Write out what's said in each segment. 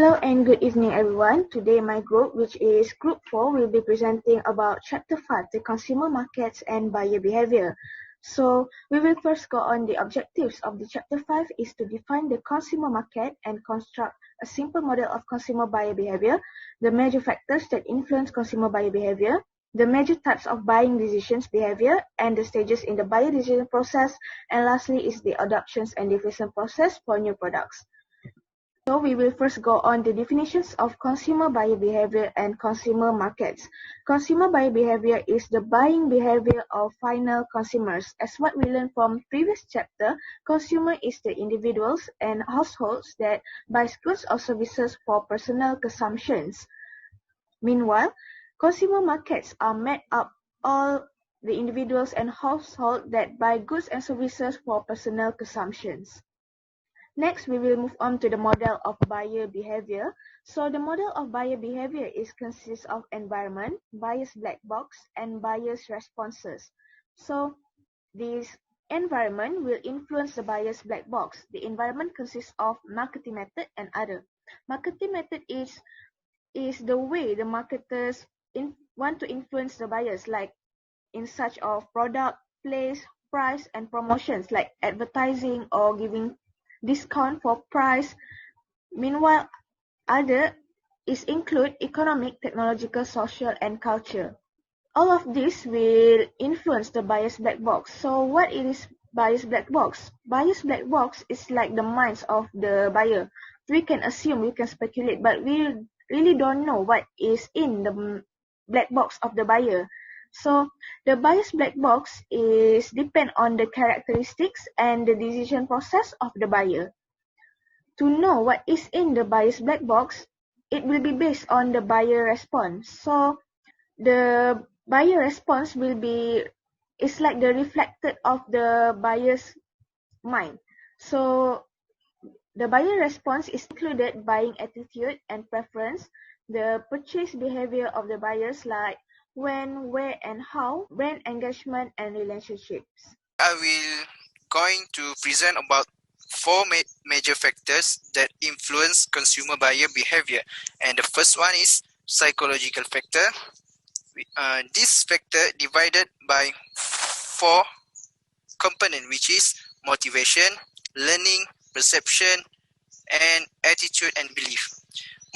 Hello and good evening everyone. Today my group, which is Group 4, will be presenting about Chapter 5, the Consumer Markets and Buyer Behavior. So we will first go on the objectives of the Chapter 5 is to define the consumer market and construct a simple model of consumer buyer behavior, the major factors that influence consumer buyer behavior, the major types of buying decisions behavior, and the stages in the buyer decision process, and lastly is the adoptions and diffusion process for new products. So we will first go on the definitions of consumer buyer behavior and consumer markets. Consumer buyer behavior is the buying behavior of final consumers. As what we learned from previous chapter, consumer is the individuals and households that buy goods or services for personal consumptions. Meanwhile, consumer markets are made up all the individuals and households that buy goods and services for personal consumptions. Next, we will move on to the model of buyer behavior. So the model of buyer behavior consists of environment, buyer's black box, and buyer's responses. So this environment will influence the buyer's black box. The environment consists of marketing method and other. Marketing method is the way the marketers want to influence the buyers, like in such of product, place, price, and promotions, like advertising or giving discount for price. Meanwhile, other is include economic, technological, social, and culture. All of this will influence the buyer's black box. So what is buyer's black box? Buyer's black box is like the minds of the buyer. We can assume, we can speculate, but we really don't know what is in the black box of the buyer. So the buyer's black box is depend on the characteristics and the decision process of the buyer. To know what is in the buyer's black box, it will be based on the buyer response. So the buyer response is like the reflected of the buyer's mind. So the buyer response is included buying attitude and preference, the purchase behavior of the buyers, like when, where, and how, brand engagement, and relationships. I will going to present about four major factors that influence consumer buyer behavior, and the first one is psychological factor. This factor divided by four components, which is motivation, learning, perception, and attitude and belief.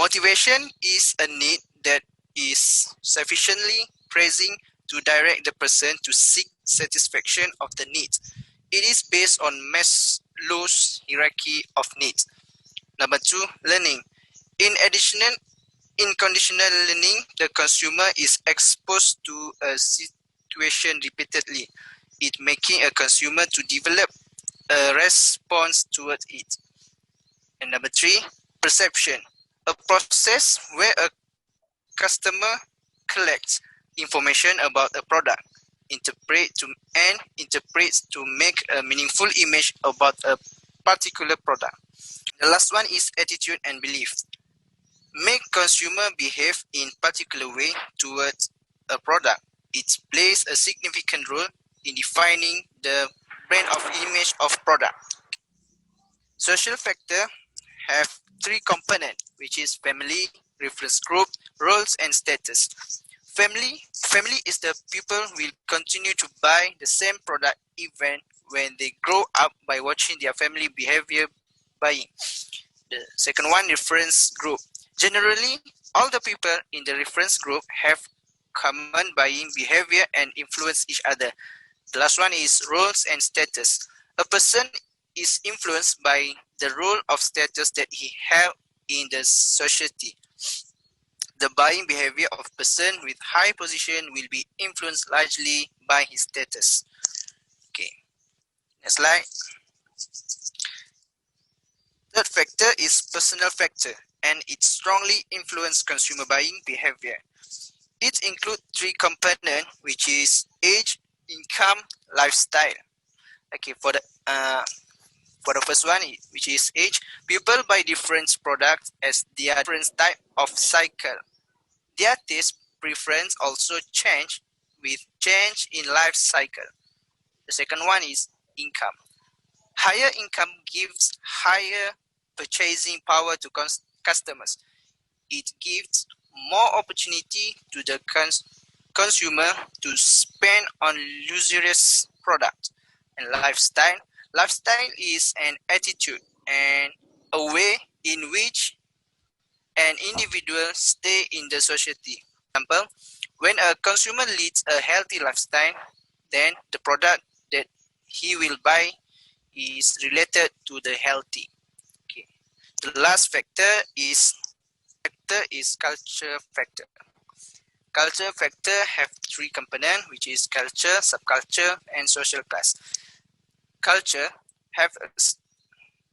Motivation is a need that is sufficiently present to direct the person to seek satisfaction of the needs. It is based on Maslow's hierarchy of needs. Number two, learning. In conditional learning, the consumer is exposed to a situation repeatedly, it making a consumer to develop a response towards it. And number three, perception. A process where a customer collects information about a product, interprets to make a meaningful image about a particular product. The last one is attitude and belief. Make consumer behave in particular way towards a product. It plays a significant role in defining the brand of image of product. Social factor have three components, which is family, reference group, roles, and status. Family is the people will continue to buy the same product even when they grow up by watching their family behavior buying. The second one, reference group. Generally, all the people in the reference group have common buying behavior and influence each other. The last one is roles and status. A person is influenced by the role of status that he held in the society. The buying behavior of a person with high position will be influenced largely by his status. Okay, next slide. Third factor is personal factor, and it strongly influences consumer buying behavior. It includes three components, which is age, income, lifestyle. Okay, for the first one, which is age, people buy different products as their different type of cycle. Their taste preference also change with change in life cycle. The second one is income. Higher income gives higher purchasing power to customers. It gives more opportunity to the consumer to spend on luxurious product and lifestyle. Lifestyle is an attitude and a way in which an individual stay in the society. For example, when a consumer leads a healthy lifestyle, then the product that he will buy is related to the healthy. Okay. The last factor is culture factor. Culture factor have three components, which is culture, subculture, and social class. Culture have a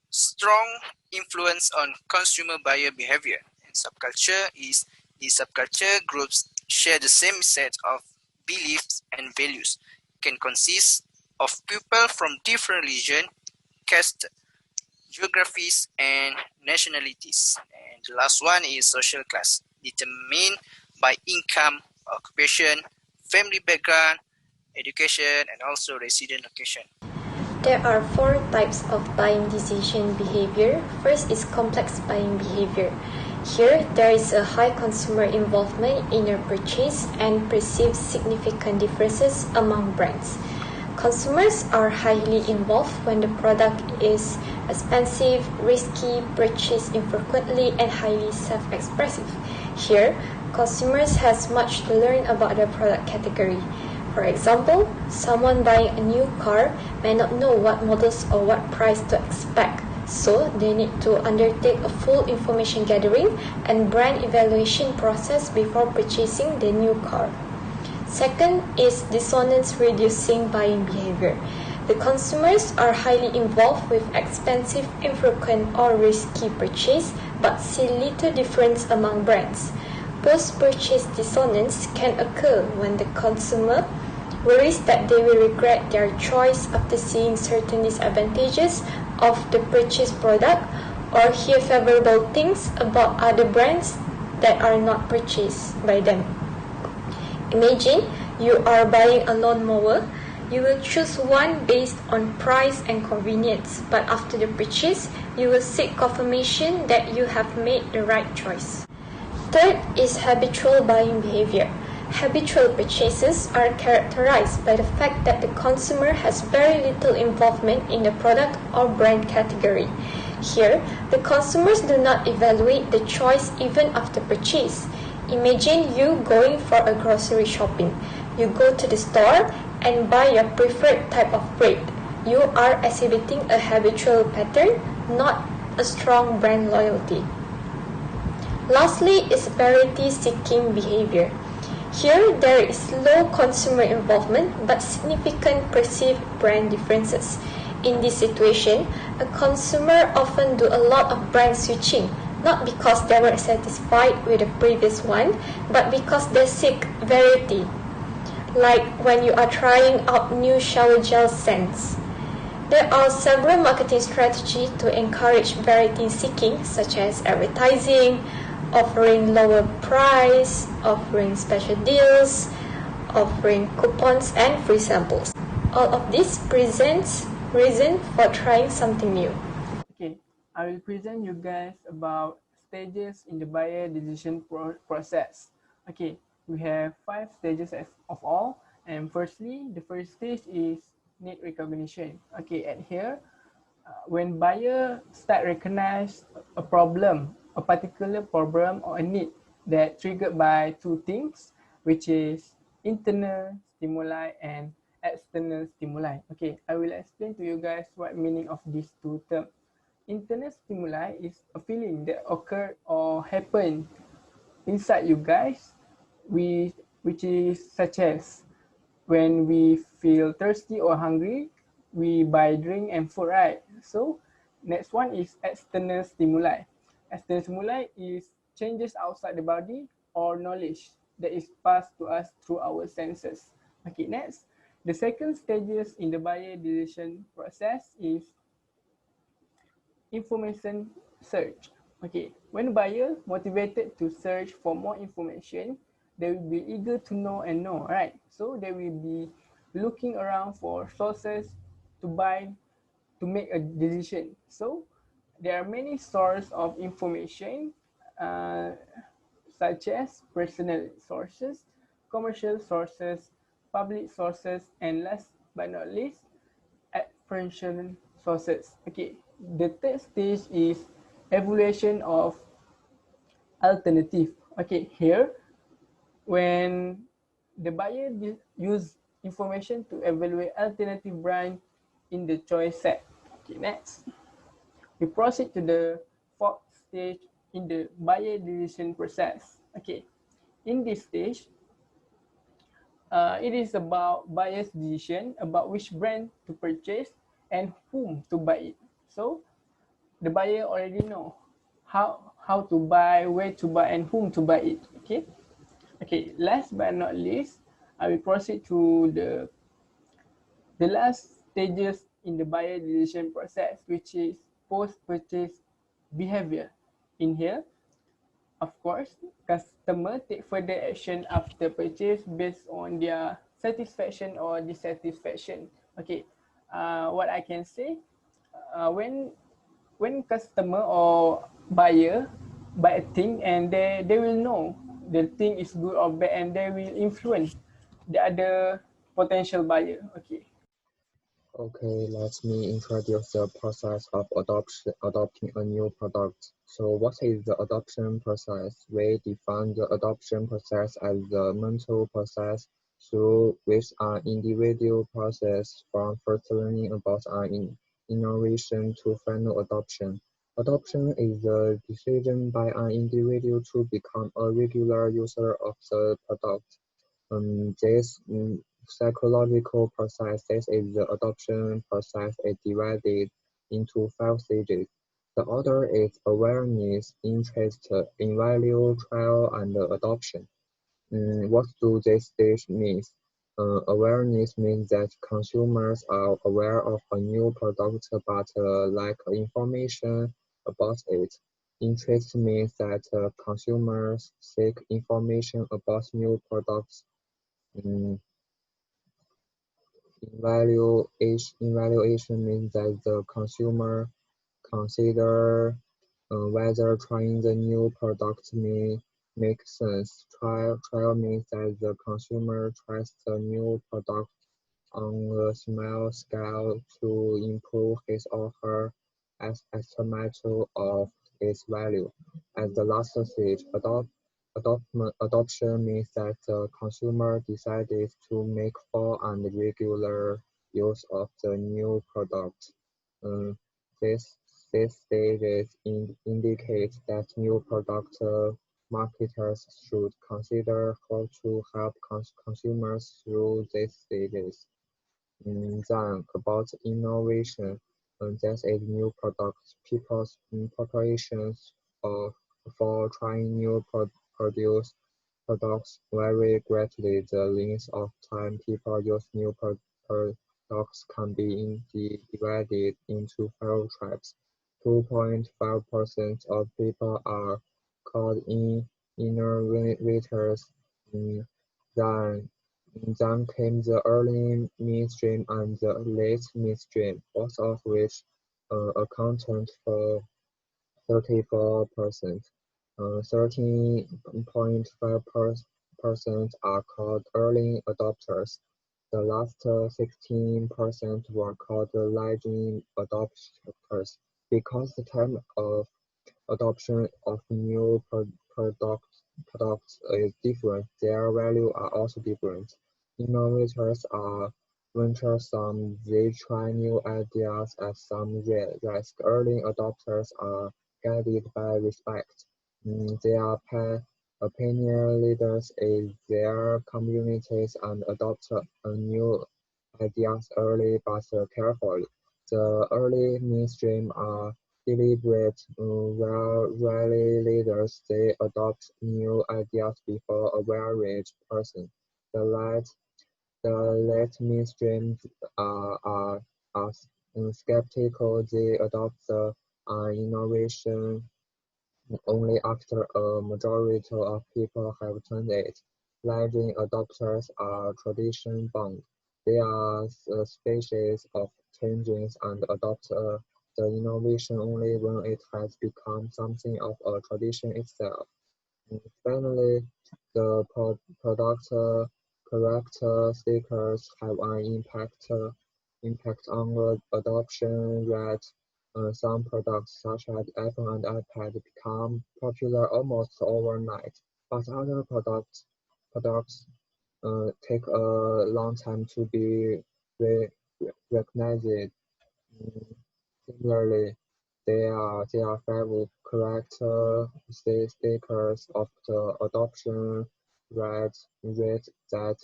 strong influence on consumer buyer behavior, and subculture is the subculture groups share the same set of beliefs and values. It can consist of people from different religion, caste, geographies, and nationalities. And the last one is social class, determined by income, occupation, family background, education, and also resident location. There are four types of buying decision behavior. First is complex buying behavior. Here, there is a high consumer involvement in a purchase and perceived significant differences among brands. Consumers are highly involved when the product is expensive, risky, purchased infrequently, and highly self-expressive. Here, consumers has much to learn about the product category. For example, someone buying a new car may not know what models or what price to expect, so they need to undertake a full information gathering and brand evaluation process before purchasing the new car. Second is dissonance reducing buying behavior. The consumers are highly involved with expensive, infrequent, or risky purchase but see little difference among brands. Post-purchase dissonance can occur when the consumer worries that they will regret their choice after seeing certain disadvantages of the purchased product or hear favorable things about other brands that are not purchased by them. Imagine you are buying a lawnmower. You will choose one based on price and convenience, but after the purchase, you will seek confirmation that you have made the right choice. Third is habitual buying behavior. Habitual purchases are characterized by the fact that the consumer has very little involvement in the product or brand category. Here, the consumers do not evaluate the choice even after purchase. Imagine you going for a grocery shopping. You go to the store and buy your preferred type of bread. You are exhibiting a habitual pattern, not a strong brand loyalty. Lastly is variety-seeking behavior. Here, there is low consumer involvement but significant perceived brand differences. In this situation, a consumer often do a lot of brand switching, not because they were satisfied with the previous one, but because they seek variety. Like when you are trying out new shower gel scents. There are several marketing strategies to encourage variety seeking, such as advertising, offering lower price, offering special deals, offering coupons and free samples. All of this presents reason for trying something new. Okay, I will present you guys about stages in the buyer decision process. Okay, we have 5 stages of all, and firstly, the first stage is need recognition. Okay, at here, when buyer start recognize a problem, a particular problem or a need that triggered by two things, which is internal stimuli and external stimuli. Okay, I will explain to you guys what meaning of these two terms. Internal stimuli is a feeling that occur or happen inside you guys, which is such as when we feel thirsty or hungry, we buy drink and food, right? So next one is external stimuli. External stimuli is changes outside the body or knowledge that is passed to us through our senses. Okay, next, the second stages in the buyer decision process is information search. Okay, when buyer motivated to search for more information, they will be eager to know and know, right? So they will be looking around for sources to buy, to make a decision. So there are many sources of information such as personal sources, commercial sources, public sources, and last but not least, experiential sources. Okay, the third stage is evaluation of alternative. Okay, here when the buyer use information to evaluate alternative brand in the choice set. Okay, next we proceed to the fourth stage in the buyer decision process. Okay, in this stage, it is about buyer's decision about which brand to purchase and whom to buy it. So the buyer already know how to buy, where to buy, and whom to buy it. Okay. Okay. Last but not least, I will proceed to the last stages in the buyer decision process, which is post-purchase behavior. In here, of course, customer take further action after purchase based on their satisfaction or dissatisfaction. Okay, what I can say, when customer or buyer buy a thing and they will know the thing is good or bad and they will influence the other potential buyer. Okay. Okay, let me introduce the process of adopting a new product. So what is the adoption process? We define the adoption process as the mental process through which an individual process from first learning about an innovation to final adoption. Adoption is the decision by an individual to become a regular user of the product. This psychological process is the adoption process is divided into 5 stages. The order is awareness, interest, in value, trial, and adoption. What do these stages mean? Awareness means that consumers are aware of a new product but lack information about it. Interest means that consumers seek information about new products. Mm, Evaluation means that the consumer consider whether trying the new product may make sense. Trial means that the consumer tries the new product on a small scale to improve his or her estimate of its value. At the last stage, adoption means that the consumer decided to make full and regular use of the new product. Um, this, these stages indicate that new product marketers should consider how to help consumers through these stages. Then about innovation, that is new products. People's preparations for trying new products vary greatly. The length of time people use new products can be divided into 5 types. 2.5% of people are called innovators. Mm, Then then came the early midstream and the late midstream, both of which accounted for 34%. 13.5% are called early adopters. The last 16% were called lagging adopters. Because the time of adoption of new products is different, their values are also different. Innovators are venturesome, they try new ideas at some risk. Early adopters are guided by respect. They are opinion leaders in their communities and adopt new ideas early but carefully. The early mainstream are deliberate, rally leaders. They adopt new ideas before a well-read person. The late mainstream are skeptical. They adopt the innovation only after a majority of people have tried it. Lagging adopters are tradition-bound. They are a species of changes and adopt the innovation only when it has become something of a tradition itself. Finally, the product characteristics have an impact on the adoption rate. Some products, such as iPhone and iPad, become popular almost overnight, but other products take a long time to be recognized. Similarly, there are five characteristics of the adoption rate that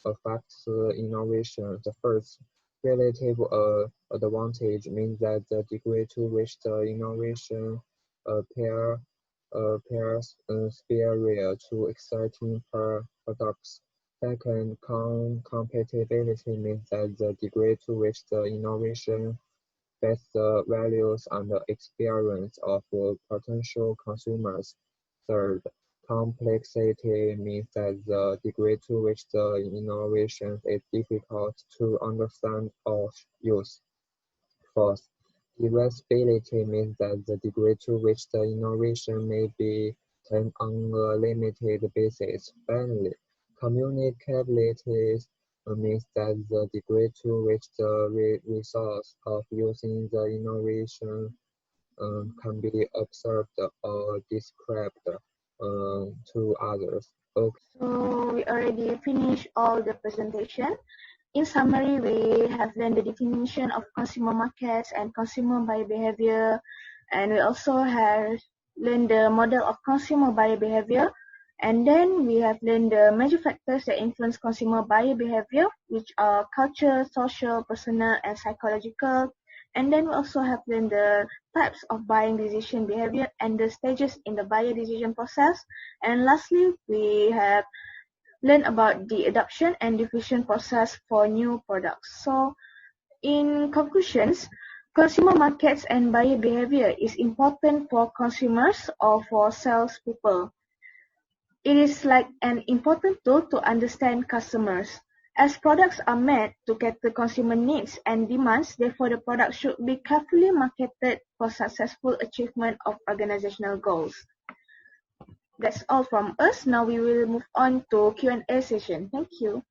affects innovation. The first relative advantage means that the degree to which the innovation appears superior to existing products. Second, compatibility means that the degree to which the innovation fits the values and experience of potential consumers. Third, complexity means that the degree to which the innovation is difficult to understand or use. Fourth, irreversibility means that the degree to which the innovation may be turned on a limited basis. Finally, communicability means that the degree to which the results of using the innovation can be observed or described to others. Okay. So we already finished all the presentation. In summary, we have learned the definition of consumer markets and consumer buyer behavior, and we also have learned the model of consumer buyer behavior. And then we have learned the major factors that influence consumer buyer behavior, which are culture, social, personal, and psychological. And then we also have learned the types of buying decision behavior and the stages in the buyer decision process. And lastly, we have learn about the adoption and diffusion process for new products. So in conclusions, consumer markets and buyer behavior is important for consumers or for salespeople. It is like an important tool to understand customers. As products are made to cater consumer needs and demands, therefore the product should be carefully marketed for successful achievement of organizational goals. That's all from us. Now we will move on to Q&A session. Thank you.